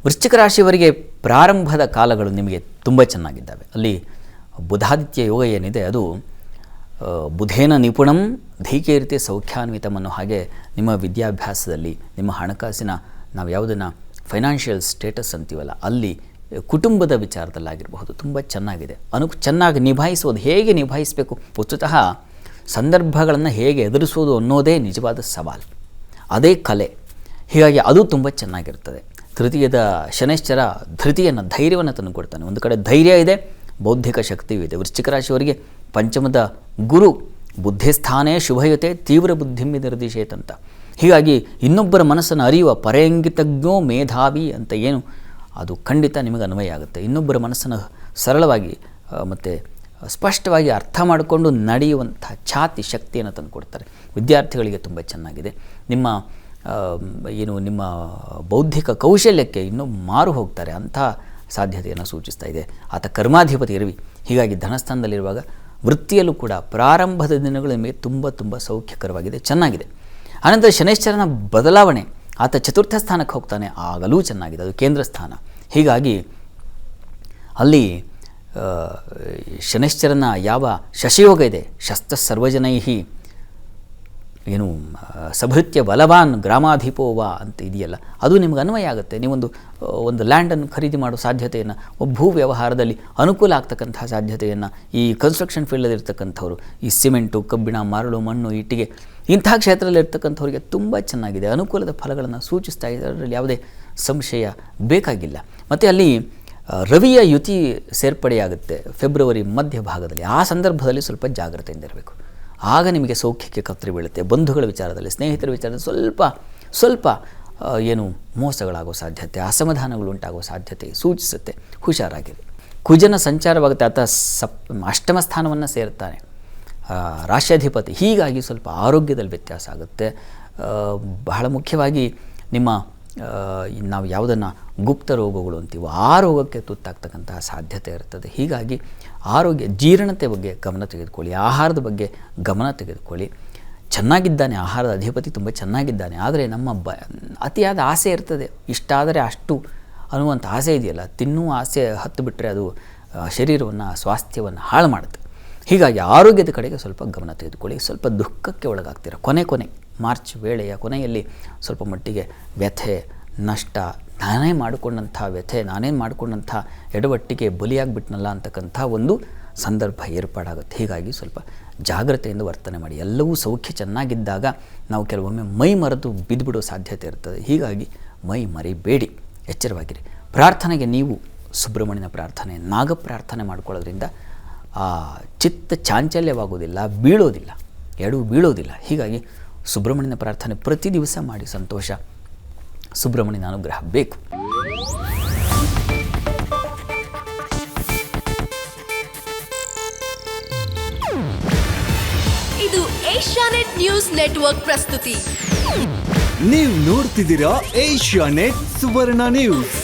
ವೃಶ್ಚಿಕ ರಾಶಿಯವರಿಗೆ ಪ್ರಾರಂಭದ ಕಾಲಗಳು ನಿಮಗೆ ತುಂಬ ಚೆನ್ನಾಗಿದ್ದಾವೆ. ಅಲ್ಲಿ ಬುಧಾದಿತ್ಯ ಯೋಗ ಏನಿದೆ ಅದು ಬುಧೇನ ನಿಪುಣಂ ಧೀಕೇರಿತೆ ಸೌಖ್ಯಾನ್ವಿತಂ ಅನ್ನೋ ಹಾಗೆ ನಿಮ್ಮ ವಿದ್ಯಾಭ್ಯಾಸದಲ್ಲಿ, ನಿಮ್ಮ ಹಣಕಾಸಿನ ನಾವು ಯಾವುದನ್ನು ಫೈನಾನ್ಷಿಯಲ್ ಸ್ಟೇಟಸ್ ಅಂತೀವಲ್ಲ, ಅಲ್ಲಿ ಕುಟುಂಬದ ವಿಚಾರದಲ್ಲಾಗಿರಬಹುದು ತುಂಬ ಚೆನ್ನಾಗಿದೆ. ಚೆನ್ನಾಗಿ ನಿಭಾಯಿಸೋದು, ಹೇಗೆ ನಿಭಾಯಿಸಬೇಕು, ವಸ್ತುತಃ ಸಂದರ್ಭಗಳನ್ನು ಹೇಗೆ ಎದುರಿಸೋದು ಅನ್ನೋದೇ ನಿಜವಾದ ಸವಾಲು, ಅದೇ ಕಲೆ. ಹೀಗಾಗಿ ಅದು ತುಂಬ ಚೆನ್ನಾಗಿರ್ತದೆ. ತೃತೀಯದ ಶನೈಶ್ಚರ ಧೃತಿಯನ್ನು, ಧೈರ್ಯವನ್ನು ತಂದು ಕೊಡ್ತಾನೆ. ಒಂದು ಕಡೆ ಧೈರ್ಯ ಇದೆ, ಬೌದ್ಧಿಕ ಶಕ್ತಿಯೂ ಇದೆ. ವೃಶ್ಚಿಕ ರಾಶಿಯವರಿಗೆ ಪಂಚಮದ ಗುರು ಬುದ್ಧಿಸ್ಥಾನೇ ಶುಭಯುತೆ ತೀವ್ರ ಬುದ್ಧಿಂ ನಿರ್ದಿಶೇತ್ ಅಂತ. ಹೀಗಾಗಿ ಇನ್ನೊಬ್ಬರ ಮನಸ್ಸನ್ನು ಅರಿಯುವ ಪರೇಂಗಿತಜ್ಞೋ ಮೇಧಾವಿ ಅಂತ ಏನು, ಅದು ಖಂಡಿತ ನಿಮಗೆ ಅನ್ವಯ ಆಗುತ್ತೆ. ಇನ್ನೊಬ್ಬರ ಮನಸ್ಸನ್ನು ಸರಳವಾಗಿ ಮತ್ತು ಸ್ಪಷ್ಟವಾಗಿ ಅರ್ಥ ಮಾಡಿಕೊಂಡು ನಡೆಯುವಂಥ ಛಾತಿ ಶಕ್ತಿಯನ್ನು ತಂದು ಕೊಡ್ತಾರೆ. ವಿದ್ಯಾರ್ಥಿಗಳಿಗೆ ತುಂಬ ಚೆನ್ನಾಗಿದೆ. ನಿಮ್ಮ ನಿಮ್ಮ ಬೌದ್ಧಿಕ ಕೌಶಲ್ಯಕ್ಕೆ ಇನ್ನೂ ಮಾರು ಹೋಗ್ತಾರೆ ಅಂಥ ಸಾಧ್ಯತೆಯನ್ನು ಸೂಚಿಸ್ತಾ ಇದೆ. ಆತ ಕರ್ಮಾಧಿಪತಿ ರವಿ. ಹೀಗಾಗಿ ಧನಸ್ಥಾನದಲ್ಲಿರುವಾಗ ವೃತ್ತಿಯಲ್ಲೂ ಕೂಡ ಪ್ರಾರಂಭದ ದಿನಗಳು ನಿಮಗೆ ತುಂಬ ತುಂಬ ಸೌಖ್ಯಕರವಾಗಿದೆ, ಚೆನ್ನಾಗಿದೆ. ಆನಂತರ ಶನೈಶ್ಚರನ ಬದಲಾವಣೆ, ಆತ ಚತುರ್ಥ ಸ್ಥಾನಕ್ಕೆ ಹೋಗ್ತಾನೆ, ಆಗಲೂ ಚೆನ್ನಾಗಿದೆ, ಅದು ಕೇಂದ್ರ ಸ್ಥಾನ. ಹೀಗಾಗಿ ಅಲ್ಲಿ ಶನೈಶ್ಚರನ ಯಾವ ಶಶಯೋಗ ಇದೆ, ಶಸ್ತ್ರ ಸರ್ವಜನೈಹಿ ಏನು ಸಭೃತ್ಯ ಬಲವಾನ್ ಗ್ರಾಮಾಧಿಪೋವ ಅಂತ ಇದೆಯಲ್ಲ, ಅದು ನಿಮ್ಗೆ ಅನ್ವಯ ಆಗುತ್ತೆ. ನೀವೊಂದು ಲ್ಯಾಂಡನ್ನು ಖರೀದಿ ಮಾಡೋ ಸಾಧ್ಯತೆಯನ್ನು, ಭೂ ವ್ಯವಹಾರದಲ್ಲಿ ಅನುಕೂಲ ಆಗ್ತಕ್ಕಂಥ ಸಾಧ್ಯತೆಯನ್ನು ಈ ಕನ್ಸ್ಟ್ರಕ್ಷನ್ ಫೀಲ್ಡಲ್ಲಿ ಇರ್ತಕ್ಕಂಥವ್ರು, ಈ ಸಿಮೆಂಟು, ಕಬ್ಬಿಣ, ಮರಳು, ಮಣ್ಣು, ಇಟ್ಟಿಗೆ ಇಂಥ ಕ್ಷೇತ್ರದಲ್ಲಿ ಇರ್ತಕ್ಕಂಥವ್ರಿಗೆ ತುಂಬ ಚೆನ್ನಾಗಿದೆ, ಅನುಕೂಲದ ಫಲಗಳನ್ನು ಸೂಚಿಸ್ತಾ ಇದೆ. ಅದರಲ್ಲಿ ಯಾವುದೇ ಸಂಶಯ ಬೇಕಾಗಿಲ್ಲ. ಮತ್ತು ಅಲ್ಲಿ ರವಿಯ ಯುತಿ ಸೇರ್ಪಡೆಯಾಗುತ್ತೆ ಫೆಬ್ರವರಿ ಮಧ್ಯಭಾಗದಲ್ಲಿ. ಆ ಸಂದರ್ಭದಲ್ಲಿ ಸ್ವಲ್ಪ ಜಾಗ್ರತೆಯಿಂದ ಇರಬೇಕು. ಆಗ ನಿಮಗೆ ಸೌಖ್ಯಕ್ಕೆ ಕತ್ತರಿ ಬೀಳುತ್ತೆ. ಬಂಧುಗಳ ವಿಚಾರದಲ್ಲಿ, ಸ್ನೇಹಿತರ ವಿಚಾರದಲ್ಲಿ ಸ್ವಲ್ಪ ಏನು ಮೋಸಗಳಾಗೋ ಸಾಧ್ಯತೆ, ಅಸಮಾಧಾನಗಳು ಉಂಟಾಗೋ ಸಾಧ್ಯತೆ ಸೂಚಿಸುತ್ತೆ. ಹುಷಾರಾಗಿರಿ. ಕುಜನ ಸಂಚಾರವಾಗುತ್ತೆ, ಆತ ಅಷ್ಟಮ ಸ್ಥಾನವನ್ನು ಸೇರ್ತಾನೆ, ರಾಶ್ಯಾಧಿಪತಿ. ಹೀಗಾಗಿ ಸ್ವಲ್ಪ ಆರೋಗ್ಯದಲ್ಲಿ ವ್ಯತ್ಯಾಸ ಆಗುತ್ತೆ. ಬಹಳ ಮುಖ್ಯವಾಗಿ ನಿಮ್ಮ ನಾವು ಯಾವುದನ್ನು ಗುಪ್ತ ರೋಗಗಳು ಅಂತೀವೋ ಆ ರೋಗಕ್ಕೆ ತುತ್ತಾಗ್ತಕ್ಕಂತಹ ಸಾಧ್ಯತೆ ಇರ್ತದೆ. ಹೀಗಾಗಿ ಆರೋಗ್ಯ, ಜೀರ್ಣತೆ ಬಗ್ಗೆ ಗಮನ ತೆಗೆದುಕೊಳ್ಳಿ, ಆಹಾರದ ಬಗ್ಗೆ ಗಮನ ತೆಗೆದುಕೊಳ್ಳಿ. ಚೆನ್ನಾಗಿದ್ದಾನೆ, ಆಹಾರದ ಅಧಿಪತಿ ತುಂಬ ಚೆನ್ನಾಗಿದ್ದಾನೆ. ಆದರೆ ನಮ್ಮ ಅತಿಯಾದ ಆಸೆ ಇರ್ತದೆ, ಇಷ್ಟಾದರೆ ಅಷ್ಟು ಅನ್ನುವಂಥ ಆಸೆ ಇದೆಯಲ್ಲ, ತಿನ್ನುವ ಆಸೆ ಹತ್ತು ಬಿಟ್ಟರೆ ಅದು ಶರೀರವನ್ನು, ಸ್ವಾಸ್ಥ್ಯವನ್ನು ಹಾಳು ಮಾಡುತ್ತೆ. ಹೀಗಾಗಿ ಆರೋಗ್ಯದ ಕಡೆಗೆ ಸ್ವಲ್ಪ ಗಮನ ತೆಗೆದುಕೊಳ್ಳಿ. ಸ್ವಲ್ಪ ದುಃಖಕ್ಕೆ ಒಳಗಾಗ್ತೀರ. ಕೊನೆ ಮಾರ್ಚ್ ವೇಳೆಯ ಕೊನೆಯಲ್ಲಿ ಸ್ವಲ್ಪ ಮಟ್ಟಿಗೆ ವ್ಯಥೆ, ನಷ್ಟ, ನಾನೇ ಮಾಡಿಕೊಂಡಂಥ ಎಡವಟ್ಟಿಗೆ ಬಲಿಯಾಗಿಬಿಟ್ನಲ್ಲ ಅಂತಕ್ಕಂಥ ಒಂದು ಸಂದರ್ಭ ಏರ್ಪಾಡಾಗುತ್ತೆ. ಹೀಗಾಗಿ ಸ್ವಲ್ಪ ಜಾಗ್ರತೆಯಿಂದ ವರ್ತನೆ ಮಾಡಿ. ಎಲ್ಲವೂ ಸೌಖ್ಯ ಚೆನ್ನಾಗಿದ್ದಾಗ ನಾವು ಕೆಲವೊಮ್ಮೆ ಮೈ ಮರೆತು ಬಿದ್ದುಬಿಡೋ ಸಾಧ್ಯತೆ ಇರ್ತದೆ. ಹೀಗಾಗಿ ಮೈ ಮರಿಬೇಡಿ, ಎಚ್ಚರವಾಗಿರಿ. ಪ್ರಾರ್ಥನೆಗೆ ನೀವು ಸುಬ್ರಹ್ಮಣ್ಯನ ಪ್ರಾರ್ಥನೆ, ನಾಗ ಪ್ರಾರ್ಥನೆ ಮಾಡ್ಕೊಳ್ಳೋದ್ರಿಂದ ಚಿತ್ತ ಚಾಂಚಲ್ಯವಾಗೋದಿಲ್ಲ, ಬೀಳೋದಿಲ್ಲ. ಹೀಗಾಗಿ ಸುಬ್ರಹ್ಮಣ್ಯನ ಪ್ರಾರ್ಥನೆ ಪ್ರತಿ ದಿವಸ ಮಾಡಿ. ಸಂತೋಷ. ಸುಬ್ರಹ್ಮಣ್ಯನ ಅನುಗ್ರಹ ಬೇಕು. ಇದು ಏಷ್ಯಾನೆಟ್ ನ್ಯೂಸ್ ನೆಟ್ವರ್ಕ್ ಪ್ರಸ್ತುತಿ. ನೀವು ನೋಡ್ತಿದ್ದೀರಾ ಏಷ್ಯಾನೆಟ್ ಸುವರ್ಣ ನ್ಯೂಸ್.